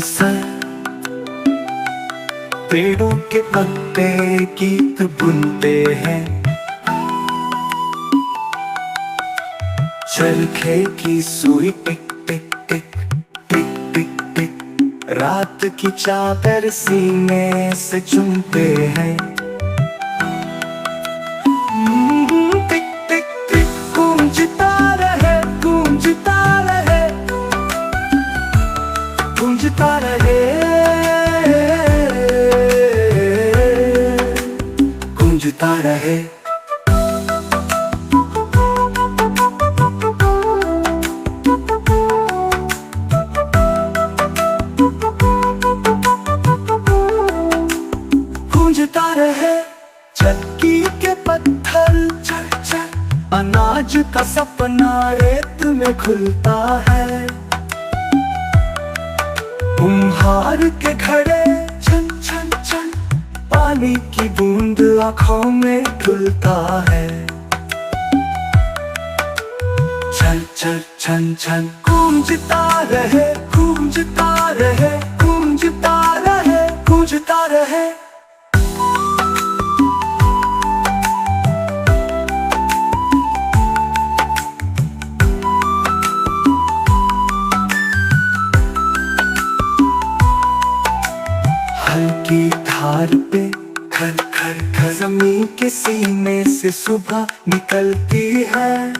Sir, पेड़ों के पत्ते गीत बुनते हैं। चरखे की सुई टिक टिक टिक टिक टिक टिक, रात की चादर सीने से चुमते हैं। टिक टिक टिक गूंजता रहे, गूंजता रहे, गूंजता रहे, गूंजता रहे। गूंजता रहे चक्की के पत्थर चल चल, अनाज का सपना रेत में खुलता है। कुम्हार के घड़े छन छन छन, पानी की बूंद आँखों में धुलता है। चल चल छन छन, गूंजता रहे, गूंजता रहे, गूंजता रहे, गूंजता रहे। हल्की धार पे खर खर खर, जमीन के सीने से सुबह निकलती है।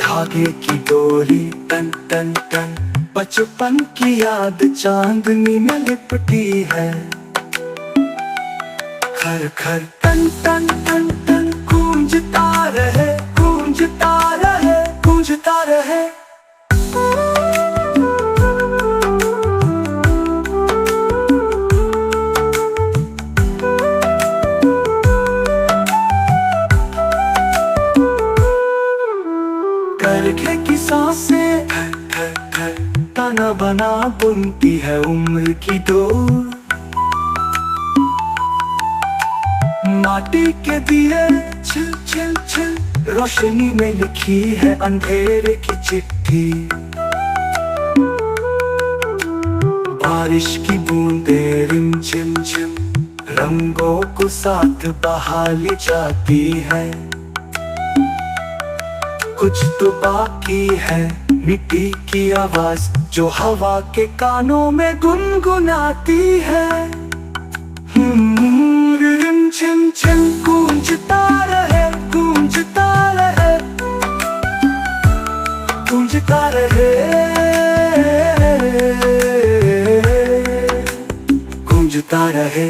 धागे की डोरी टन टन टन, बचपन की याद चांदनी में लिपटी है। खर खर टन टन टन टन, गूंजता रहे, गूंजता रहे, गूंजता रहे। चरखे की सांसें थर थर थर, ताना बना बुनती है उम्र की डोर। माटी के दिए छिल छिल छिल, रोशनी में लिखी है अंधेरे की चिट्ठी। बारिश की बूंदें रिम झिम झिम, रंगों को साथ बहा ले जाती है। कुछ तो बाकी है, मिट्टी की आवाज जो हवा के कानों में गुनगुनाती है। रिम झिम झिम, गूंजता रहे, गूंजता रहे, गूंजता रहे, गूंजता रहे।